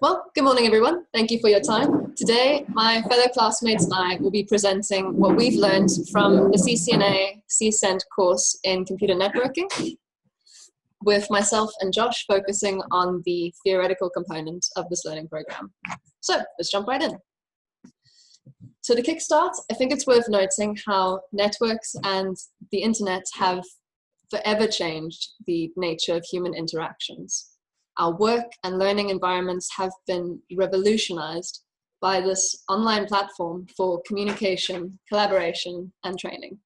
Well, good morning, everyone. Thank you for your time. Today, my fellow classmates and I will be presenting what we've learned from the CCNA CCENT course in computer networking, with myself and Josh focusing on the theoretical component of this learning program. So let's jump right in. So to kickstart, I think it's worth noting how networks and the internet have forever changed the nature of human interactions. Our work and learning environments have been revolutionized by this online platform for communication, collaboration, and training.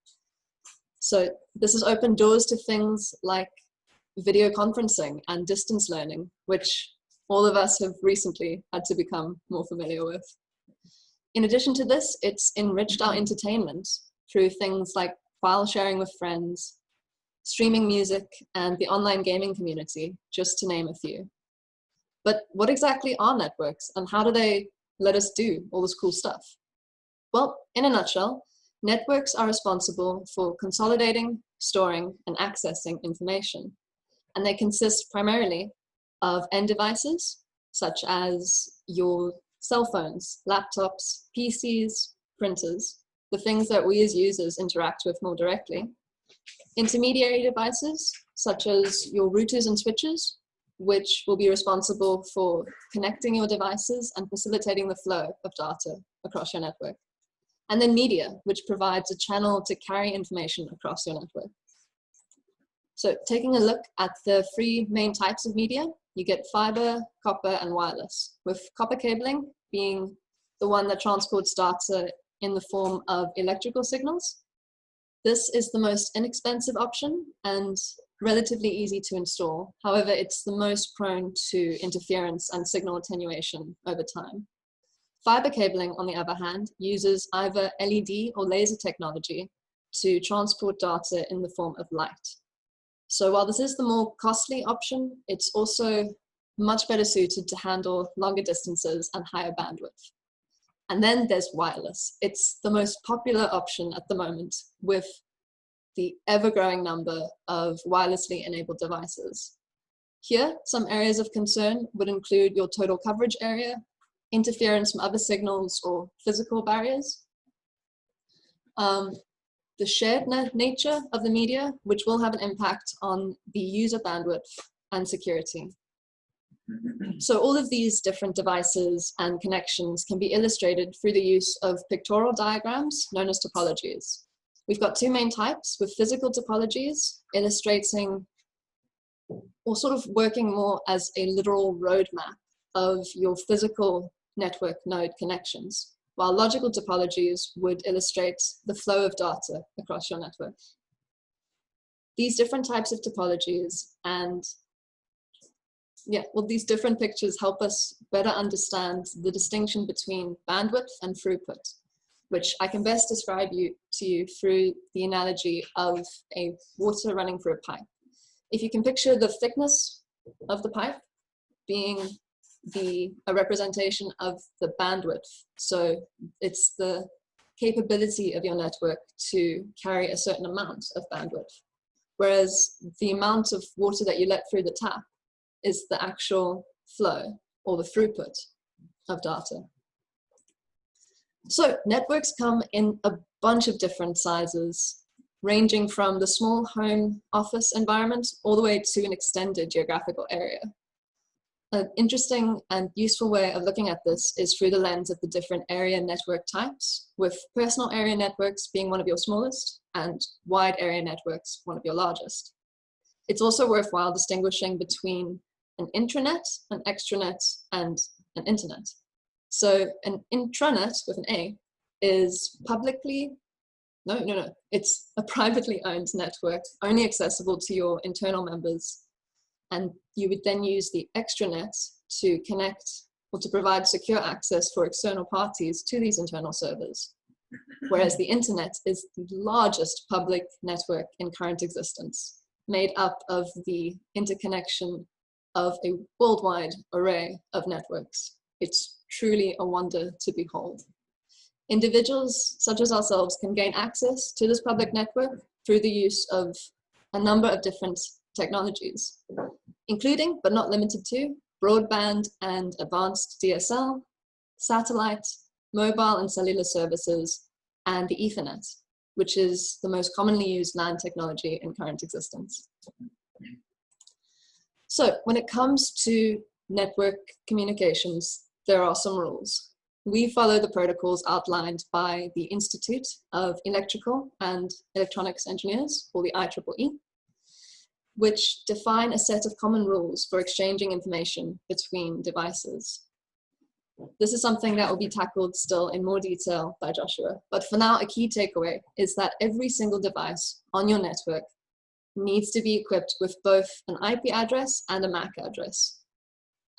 So this has opened doors to things like video conferencing and distance learning, which all of us have recently had to become more familiar with. In addition to this, it's enriched our entertainment through things like file sharing with friends, streaming music, and the online gaming community, just to name a few. But what exactly are networks, and how do they let us do all this cool stuff? Well, in a nutshell, networks are responsible for consolidating, storing, and accessing information. And they consist primarily of end devices, such as your cell phones, laptops, PCs, printers, the things that we as users interact with more directly. Intermediary devices, such as your routers and switches, which will be responsible for connecting your devices and facilitating the flow of data across your network. And then media, which provides a channel to carry information across your network. So taking a look at the three main types of media, you get fiber, copper, and wireless, with copper cabling being the one that transports data in the form of electrical signals. This is the most inexpensive option and relatively easy to install. However, it's the most prone to interference and signal attenuation over time. Fiber cabling, on the other hand, uses either LED or laser technology to transport data in the form of light. So while this is the more costly option, it's also much better suited to handle longer distances and higher bandwidth. And then there's wireless. It's the most popular option at the moment, with the ever-growing number of wirelessly enabled devices. Here, some areas of concern would include your total coverage area, interference from other signals, or physical barriers. The shared nature of the media, which will have an impact on the user bandwidth and security. So all of these different devices and connections can be illustrated through the use of pictorial diagrams known as topologies. We've got two main types, with physical topologies illustrating or sort of working more as a literal roadmap of your physical network node connections, while logical topologies would illustrate the flow of data across your network. These different types of topologies and these different pictures help us better understand the distinction between bandwidth and throughput, which I can best describe to you through the analogy of a water running through a pipe. If you can picture the thickness of the pipe being a representation of the bandwidth, so it's the capability of your network to carry a certain amount of bandwidth, whereas the amount of water that you let through the tap is the actual flow or the throughput of data. So networks come in a bunch of different sizes, ranging from the small home office environment all the way to an extended geographical area. An interesting and useful way of looking at this is through the lens of the different area network types, with personal area networks being one of your smallest and wide area networks one of your largest. It's also worthwhile distinguishing between an intranet, an extranet, and an internet. So an intranet with an A is it's a privately owned network, only accessible to your internal members. And you would then use the extranet to connect or to provide secure access for external parties to these internal servers. Whereas the internet is the largest public network in current existence, made up of the interconnection of a worldwide array of networks. It's truly a wonder to behold. Individuals such as ourselves can gain access to this public network through the use of a number of different technologies, including, but not limited to, broadband and advanced DSL, satellite, mobile and cellular services, and the Ethernet, which is the most commonly used LAN technology in current existence. So when it comes to network communications, there are some rules. We follow the protocols outlined by the Institute of Electrical and Electronics Engineers, or the IEEE, which define a set of common rules for exchanging information between devices. This is something that will be tackled still in more detail by Joshua, but for now, a key takeaway is that every single device on your network needs to be equipped with both an IP address and a MAC address.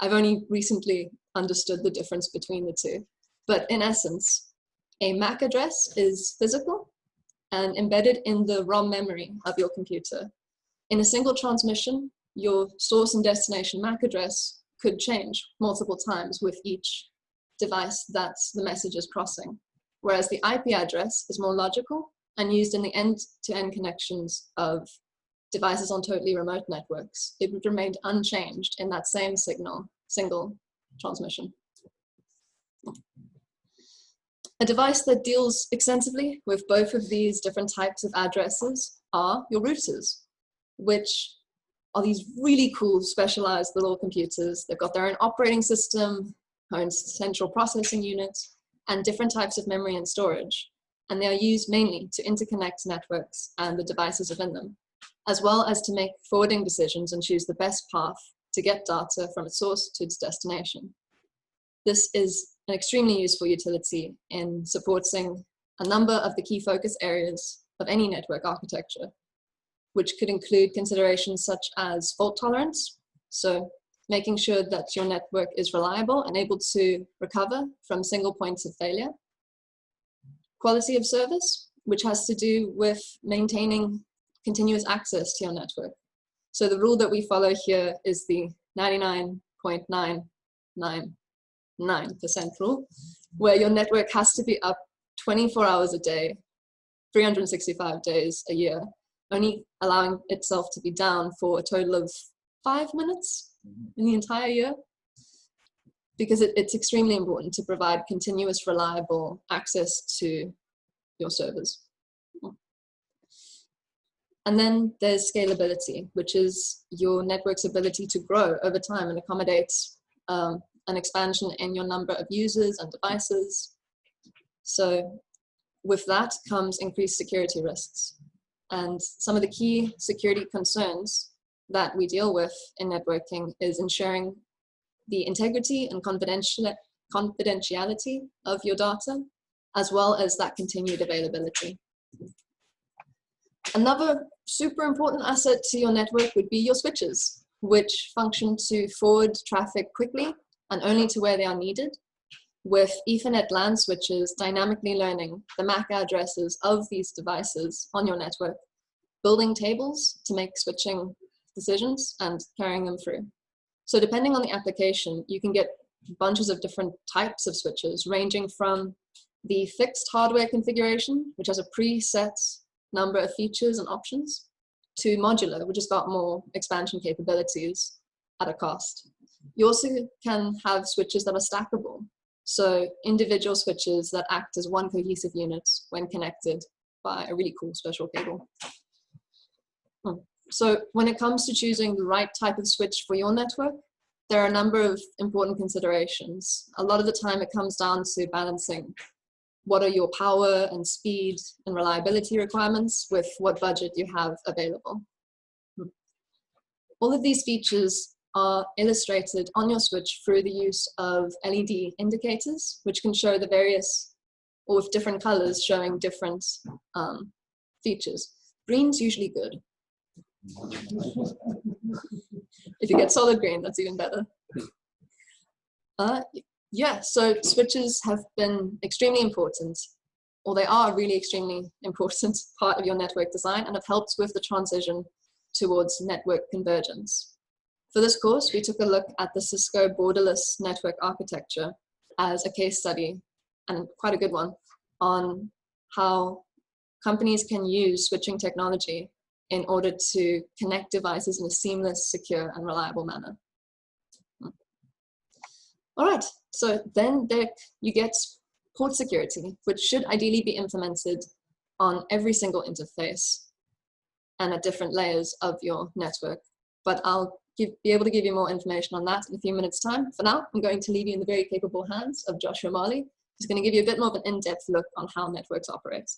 I've only recently understood the difference between the two, but in essence, a MAC address is physical and embedded in the ROM memory of your computer. In a single transmission, your source and destination MAC address could change multiple times with each device that the message is crossing, whereas the IP address is more logical and used in the end-to-end connections of devices on totally remote networks. It would remain unchanged in that same single transmission. A device that deals extensively with both of these different types of addresses are your routers, which are these really cool specialized little computers. They've got their own operating system, own central processing units, and different types of memory and storage. And they are used mainly to interconnect networks and the devices within them, as well as to make forwarding decisions and choose the best path to get data from its source to its destination. This is an extremely useful utility in supporting a number of the key focus areas of any network architecture, which could include considerations such as fault tolerance, so making sure that your network is reliable and able to recover from single points of failure. Quality of service, which has to do with maintaining continuous access to your network. So the rule that we follow here is the 99.999% rule, where your network has to be up 24 hours a day, 365 days a year, only allowing itself to be down for a total of 5 minutes in the entire year, because it's extremely important to provide continuous, reliable access to your servers. And then there's scalability, which is your network's ability to grow over time and accommodate an expansion in your number of users and devices. So with that comes increased security risks. And some of the key security concerns that we deal with in networking is ensuring the integrity and confidentiality of your data, as well as that continued availability. Another super important asset to your network would be your switches, which function to forward traffic quickly and only to where they are needed, with Ethernet LAN switches dynamically learning the MAC addresses of these devices on your network, building tables to make switching decisions and carrying them through. So depending on the application, you can get bunches of different types of switches, ranging from the fixed hardware configuration, which has a preset number of features and options, to modular, which has got more expansion capabilities at a cost. You also can have switches that are stackable, so individual switches that act as one cohesive unit when connected by a really cool special cable. So when it comes to choosing the right type of switch for your network, there are a number of important considerations. A lot of the time it comes down to balancing what are your power and speed and reliability requirements with what budget you have available. All of these features are illustrated on your switch through the use of LED indicators, which can show the various, or with different colors showing different features. Green's usually good. If you get solid green, that's even better. Yeah, so switches have been extremely important, or they are a really extremely important part of your network design and have helped with the transition towards network convergence. For this course, we took a look at the Cisco borderless network architecture as a case study, and quite a good one, on how companies can use switching technology in order to connect devices in a seamless, secure, and reliable manner. All right, so then there you get port security, which should ideally be implemented on every single interface and at different layers of your network. But I'll be able to give you more information on that in a few minutes' time. For now, I'm going to leave you in the very capable hands of Joshua Marley, who's going to give you a bit more of an in-depth look on how networks operate.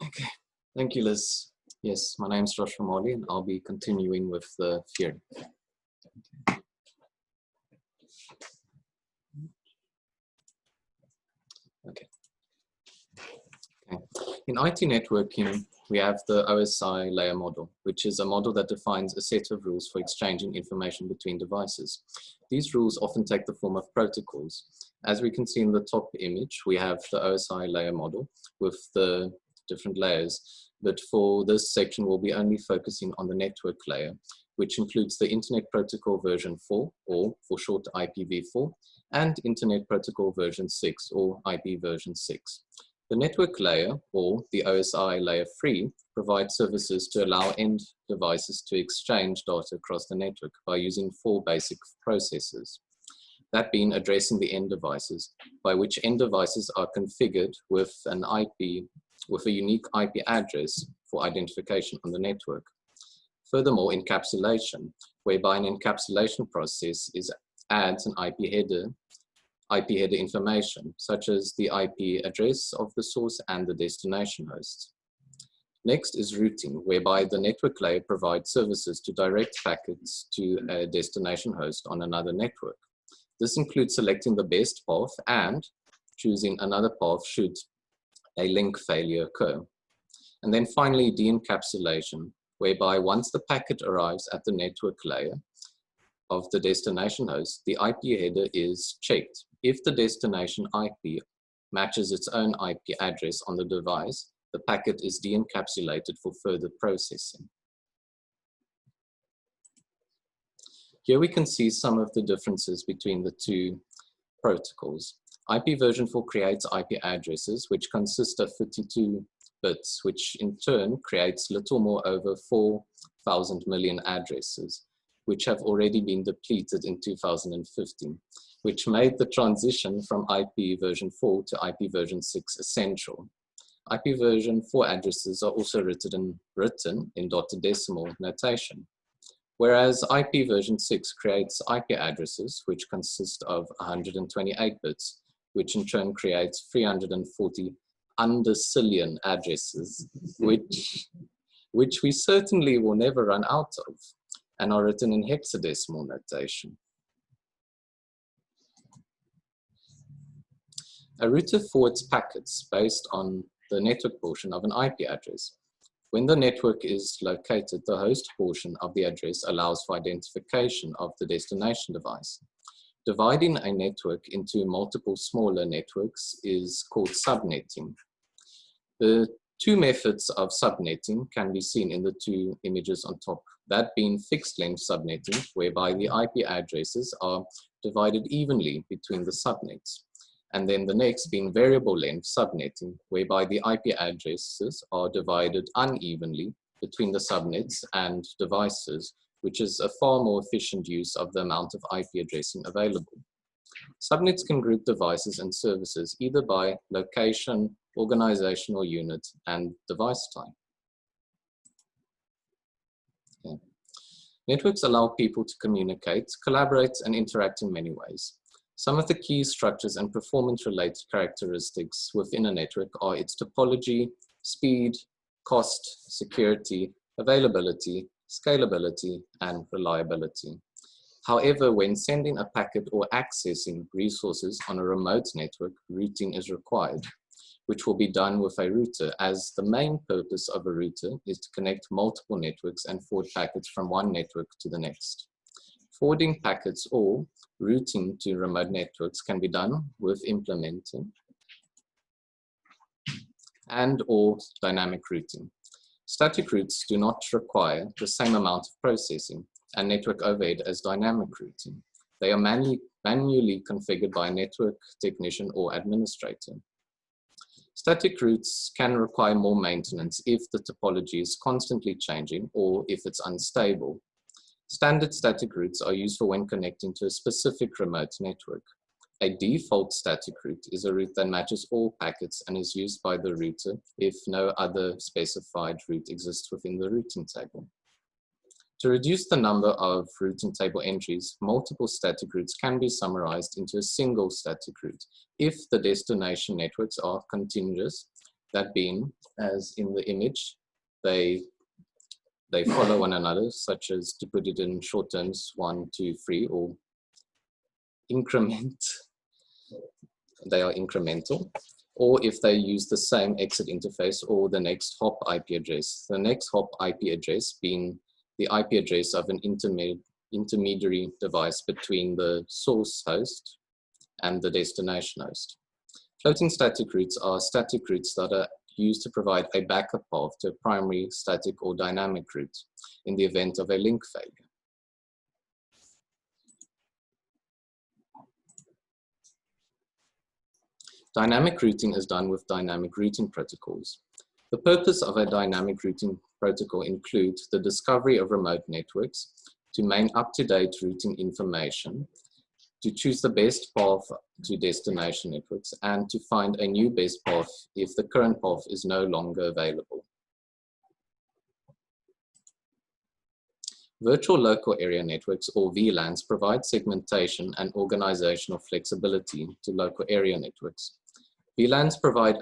Okay, thank you, Liz. Yes, my name is Joshua Marley, and I'll be continuing with the theory. Okay. In IT networking, we have the OSI layer model, which is a model that defines a set of rules for exchanging information between devices. These rules often take the form of protocols. As we can see in the top image, we have the OSI layer model with the different layers. But for this section, we'll be only focusing on the network layer, which includes the Internet Protocol version 4, or for short IPv4, and Internet Protocol version 6, or IP version 6. The network layer, or the OSI layer 3, provides services to allow end devices to exchange data across the network by using 4 basic processes. That being addressing the end devices, by which end devices are configured with an IP, with a unique IP address for identification on the network. Furthermore, encapsulation, whereby an encapsulation process adds an IP header information, such as the IP address of the source and the destination host. Next is routing, whereby the network layer provides services to direct packets to a destination host on another network. This includes selecting the best path and choosing another path should a link failure occur. And then finally, de-encapsulation, whereby once the packet arrives at the network layer of the destination host, the IP header is checked. If the destination IP matches its own IP address on the device, the packet is de-encapsulated for further processing. Here we can see some of the differences between the two protocols. IP version 4 creates IP addresses, which consist of 52 bits, which in turn creates little more over 4,000 million addresses, which have already been depleted in 2015, which made the transition from IP version 4 to IP version 6 essential. IP version 4 addresses are also written in dotted decimal notation, whereas IP version 6 creates IP addresses, which consist of 128 bits, which in turn creates 340 undecillion addresses, which we certainly will never run out of, and are written in hexadecimal notation. A router forwards packets based on the network portion of an IP address. When the network is located, the host portion of the address allows for identification of the destination device. Dividing a network into multiple smaller networks is called subnetting. The two methods of subnetting can be seen in the two images on top, that being fixed length subnetting, whereby the IP addresses are divided evenly between the subnets. And then the next being variable length subnetting, whereby the IP addresses are divided unevenly between the subnets and devices, which is a far more efficient use of the amount of IP addressing available. Subnets can group devices and services either by location, organizational unit, and device type. Okay. Networks allow people to communicate, collaborate, and interact in many ways. Some of the key structures and performance-related characteristics within a network are its topology, speed, cost, security, availability, scalability, and reliability. However, when sending a packet or accessing resources on a remote network, routing is required, which will be done with a router, as the main purpose of a router is to connect multiple networks and forward packets from one network to the next. Forwarding packets or routing to remote networks can be done with implementing and/or dynamic routing. Static routes do not require the same amount of processing and network overhead as dynamic routing. They are manually configured by a network technician or administrator. Static routes can require more maintenance if the topology is constantly changing or if it's unstable. Standard static routes are useful when connecting to a specific remote network. A default static route is a route that matches all packets and is used by the router if no other specified route exists within the routing table. To reduce the number of routing table entries, multiple static routes can be summarized into a single static route if the destination networks are continuous, that being, as in the image, they follow one another, such as, to put it in short terms, 1, 2, 3, or increment, they are incremental, or if they use the same exit interface or the next hop IP address. The next hop IP address being the IP address of an intermediary device between the source host and the destination host. Floating static routes are static routes that are used to provide a backup path to a primary static or dynamic route in the event of a link failure. Dynamic routing is done with dynamic routing protocols. The purpose of a dynamic routing protocol includes the discovery of remote networks, to maintain up-to-date routing information, to choose the best path to destination networks, and to find a new best path if the current path is no longer available. Virtual local area networks, or VLANs, provide segmentation and organizational flexibility to local area networks. VLANs provide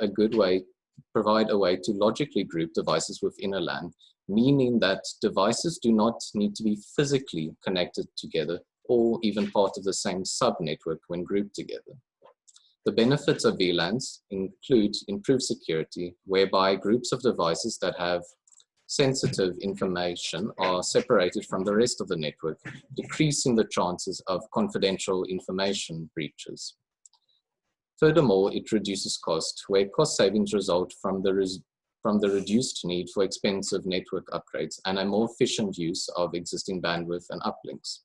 a way to logically group devices within a LAN, meaning that devices do not need to be physically connected together or even part of the same subnetwork when grouped together. The benefits of VLANs include improved security, whereby groups of devices that have sensitive information are separated from the rest of the network, decreasing the chances of confidential information breaches. Furthermore, it reduces cost, where cost savings result from the reduced need for expensive network upgrades and a more efficient use of existing bandwidth and uplinks.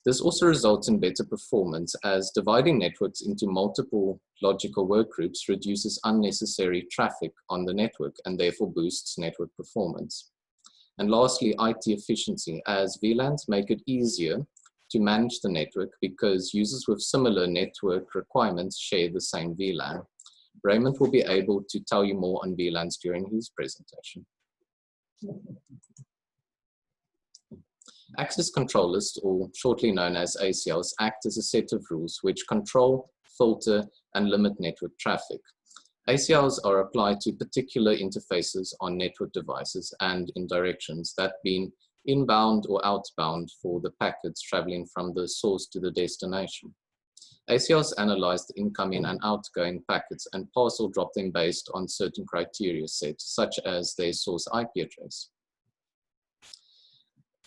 This also results in better performance, as dividing networks into multiple logical workgroups reduces unnecessary traffic on the network and therefore boosts network performance. And lastly, IT efficiency, as VLANs make it easier to manage the network because users with similar network requirements share the same VLAN. Raymond will be able to tell you more on VLANs during his presentation. Access control lists, or shortly known as ACLs, act as a set of rules which control, filter, and limit network traffic. ACLs are applied to particular interfaces on network devices and in directions, that being inbound or outbound for the packets traveling from the source to the destination. ACLs analyze the incoming and outgoing packets and pass or drop them based on certain criteria sets, such as their source IP address.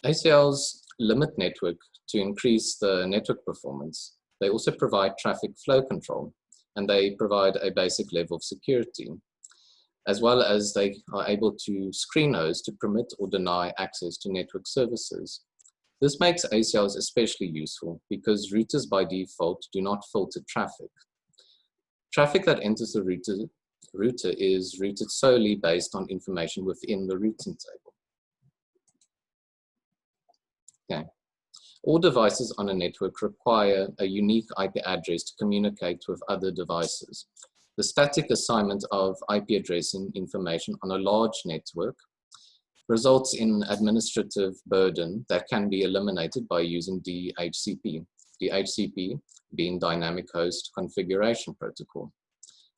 ACLs limit network to increase the network performance. They also provide traffic flow control, and they provide a basic level of security, as well as they are able to screen hosts to permit or deny access to network services. This makes ACLs especially useful because routers by default do not filter traffic. Traffic that enters the router is routed solely based on information within the routing table. Okay. All devices on a network require a unique IP address to communicate with other devices. The static assignment of IP addressing information on a large network results in administrative burden that can be eliminated by using DHCP. DHCP being Dynamic Host Configuration Protocol.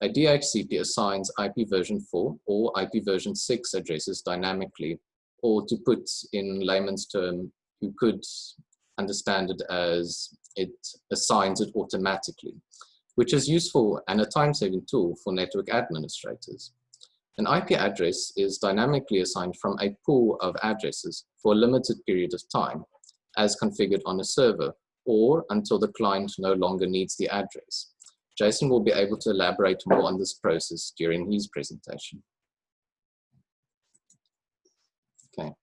A DHCP assigns IP version 4 or IP version 6 addresses dynamically, or to put in layman's term, you could understand it as it assigns it automatically, which is useful and a time-saving tool for network administrators. An IP address is dynamically assigned from a pool of addresses for a limited period of time, as configured on a server, or until the client no longer needs the address. Jason will be able to elaborate more on this process during his presentation. Okay.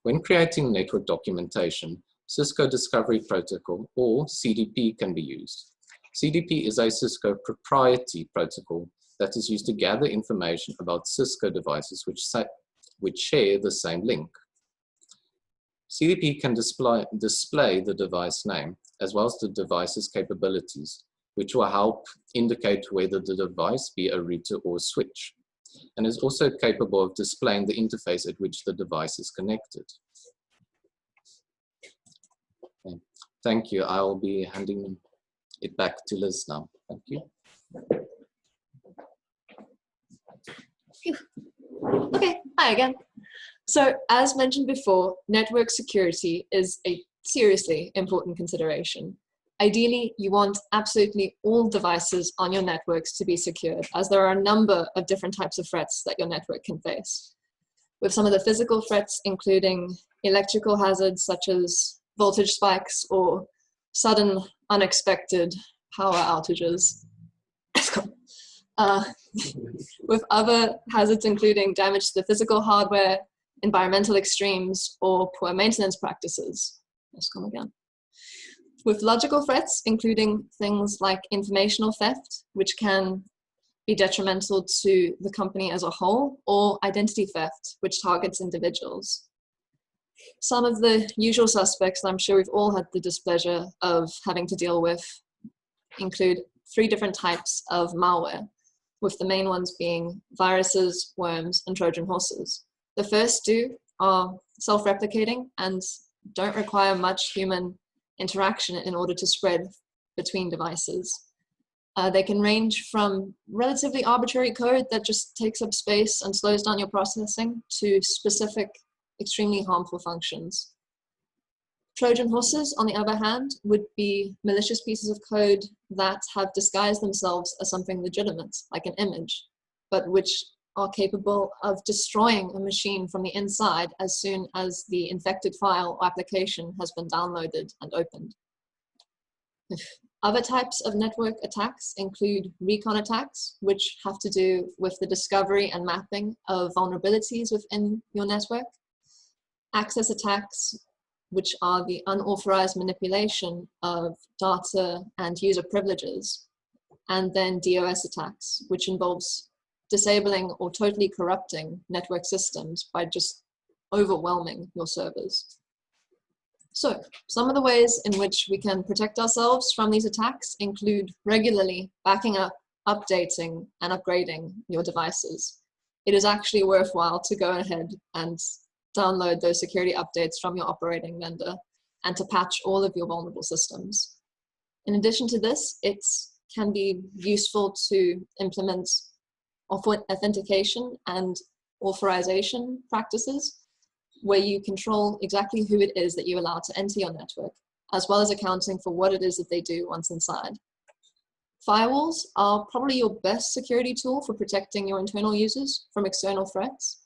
When creating network documentation, Cisco Discovery Protocol, or CDP, can be used. CDP is a Cisco proprietary protocol that is used to gather information about Cisco devices which share the same link. CDP can display the device name as well as the device's capabilities, which will help indicate whether the device be a router or a switch, and is also capable of displaying the interface at which the device is connected. Okay. Thank you. I will be handing it back to Liz now. Thank you. Okay, hi again. So as mentioned before, network security is a seriously important consideration. Ideally, you want absolutely all devices on your networks to be secured, as there are a number of different types of threats that your network can face. With some of the physical threats, including electrical hazards such as voltage spikes or sudden unexpected power outages. With other hazards including damage to the physical hardware, environmental extremes, or poor maintenance practices. Let's come again. With logical threats, including things like informational theft, which can be detrimental to the company as a whole, or identity theft, which targets individuals. Some of the usual suspects that I'm sure we've all had the displeasure of having to deal with include 3 different types of malware, with the main ones being viruses, worms, and Trojan horses. The first 2 are self-replicating and don't require much human interaction in order to spread between devices. They can range from relatively arbitrary code that just takes up space and slows down your processing to specific, extremely harmful functions. Trojan horses, on the other hand, would be malicious pieces of code that have disguised themselves as something legitimate, like an image, but which are capable of destroying a machine from the inside as soon as the infected file or application has been downloaded and opened. Other types of network attacks include recon attacks, which have to do with the discovery and mapping of vulnerabilities within your network. Access attacks, which are the unauthorized manipulation of data and user privileges. And then DOS attacks, which involves disabling or totally corrupting network systems by just overwhelming your servers. So, some of the ways in which we can protect ourselves from these attacks include regularly backing up, updating, and upgrading your devices. It is actually worthwhile to go ahead and download those security updates from your operating vendor and to patch all of your vulnerable systems. In addition to this, it can be useful to implement authentication and authorization practices where you control exactly who it is that you allow to enter your network, as well as accounting for what it is that they do once inside. Firewalls are probably your best security tool for protecting your internal users from external threats.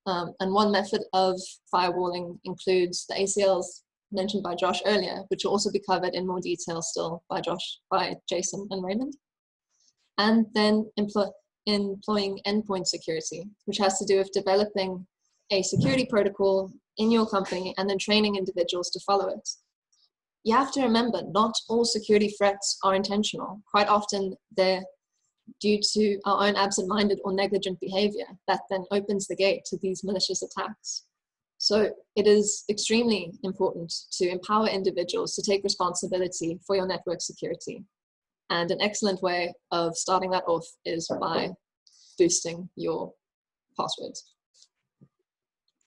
And one method of firewalling includes the ACLs mentioned by Josh earlier, which will also be covered in more detail still by Jason and Raymond. And then employing endpoint security, which has to do with developing a security protocol in your company and then training individuals to follow it. You have to remember, not all security threats are intentional. Quite often they're due to our own absent-minded or negligent behavior that then opens the gate to these malicious attacks. So it is extremely important to empower individuals to take responsibility for your network security. And an excellent way of starting that off is by boosting your passwords.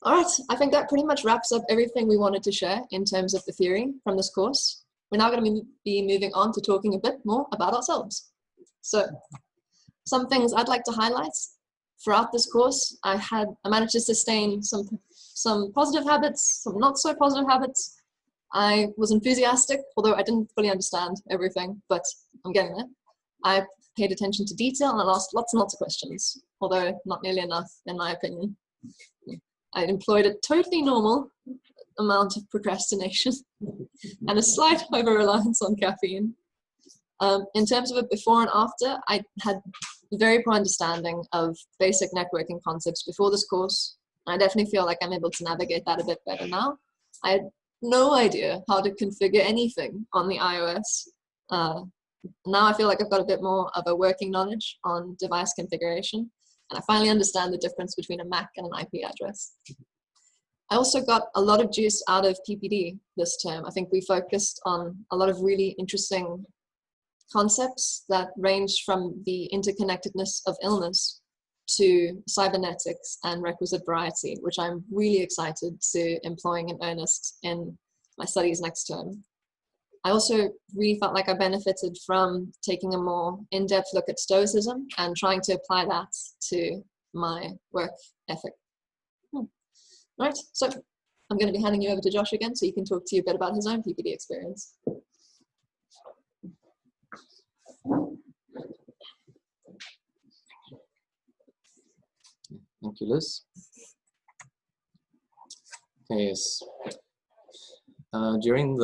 All right, I think that pretty much wraps up everything we wanted to share in terms of the theory from this course. We're now going to be moving on to talking a bit more about ourselves. So, some things I'd like to highlight. Throughout this course, I managed to sustain some positive habits, some not so positive habits. I was enthusiastic, although I didn't fully understand everything, but I'm getting there. I paid attention to detail and I asked lots and lots of questions, although not nearly enough, in my opinion. I employed a totally normal amount of procrastination and a slight over-reliance on caffeine. In terms of a before and after, I had a very poor understanding of basic networking concepts before this course. I definitely feel like I'm able to navigate that a bit better now. I had no idea how to configure anything on the iOS Now I feel like I've got a bit more of a working knowledge on device configuration, and I finally understand the difference between a MAC and an IP address. I also got a lot of juice out of PPD this term. I think we focused on a lot of really interesting concepts that range from the interconnectedness of illness to cybernetics and requisite variety, which I'm really excited to employing in earnest in my studies next term. I also really felt like I benefited from taking a more in-depth look at Stoicism and trying to apply that to my work ethic. Right, so I'm going to be handing you over to Josh again so he can talk to you a bit about his own PPD experience. Thank you, Liz. Okay, yes. During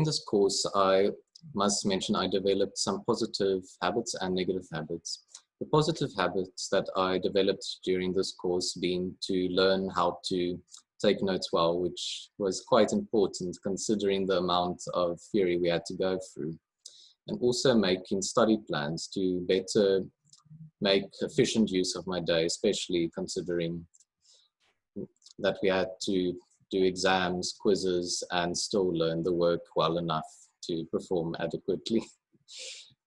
this course, I must mention I developed some positive habits and negative habits. The positive habits that I developed during this course being to learn how to take notes well, which was quite important considering the amount of theory we had to go through, and also making study plans to better make efficient use of my day, especially considering that we had to do exams, quizzes, and still learn the work well enough to perform adequately.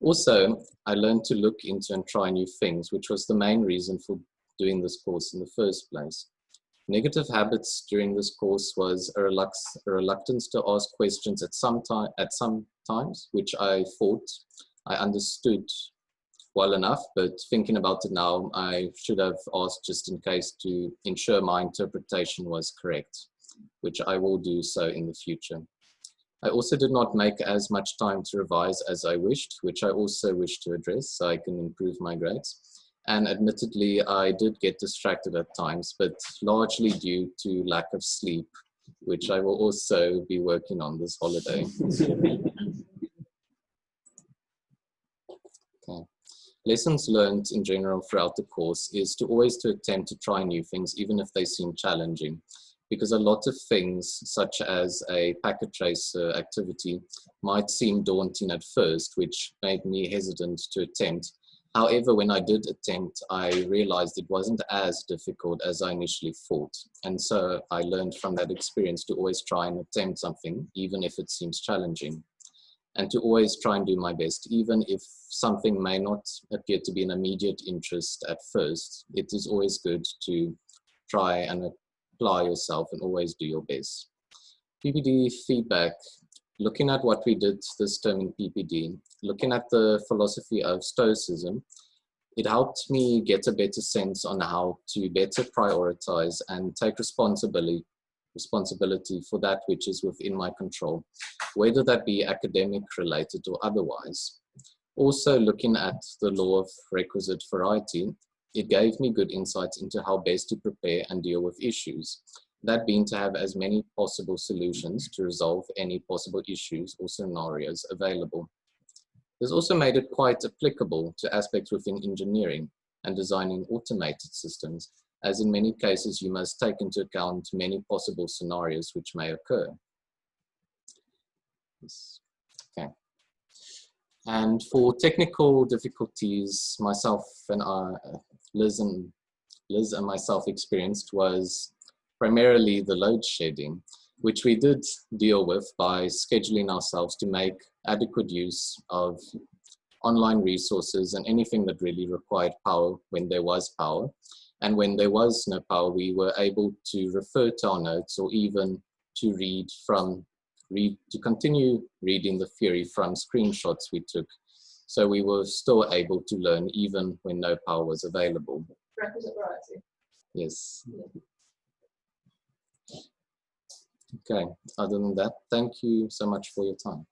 Also, I learned to look into and try new things, which was the main reason for doing this course in the first place. Negative habits during this course was a reluctance to ask questions at some times, which I thought I understood well enough, but thinking about it now, I should have asked just in case to ensure my interpretation was correct, which I will do so in the future. I also did not make as much time to revise as I wished, which I also wish to address so I can improve my grades. And admittedly, I did get distracted at times, but largely due to lack of sleep, which I will also be working on this holiday. Okay. Lessons learned in general throughout the course is to always attempt to try new things, even if they seem challenging. Because a lot of things, such as a packet tracer activity, might seem daunting at first, which made me hesitant to attempt. However, when I did attempt, I realized it wasn't as difficult as I initially thought. And so I learned from that experience to always try and attempt something, even if it seems challenging. And to always try and do my best, even if something may not appear to be an immediate interest at first. It is always good to try and apply yourself and always do your best. PPD feedback, looking at what we did this term in PPD, looking at the philosophy of Stoicism, it helped me get a better sense on how to better prioritize and take responsibility for that which is within my control, whether that be academic related or otherwise. Also, looking at the law of requisite variety, it gave me good insights into how best to prepare and deal with issues, that being to have as many possible solutions to resolve any possible issues or scenarios available. This also made it quite applicable to aspects within engineering and designing automated systems, as in many cases you must take into account many possible scenarios which may occur. Okay. And for technical difficulties, myself and Liz and myself experienced was primarily the load shedding, which we did deal with by scheduling ourselves to make adequate use of online resources and anything that really required power when there was power. And when there was no power, we were able to refer to our notes or even to continue reading the theory from screenshots we took. So we were still able to learn even when no power was available. Requisite variety. Yes. Okay, other than that, thank you so much for your time.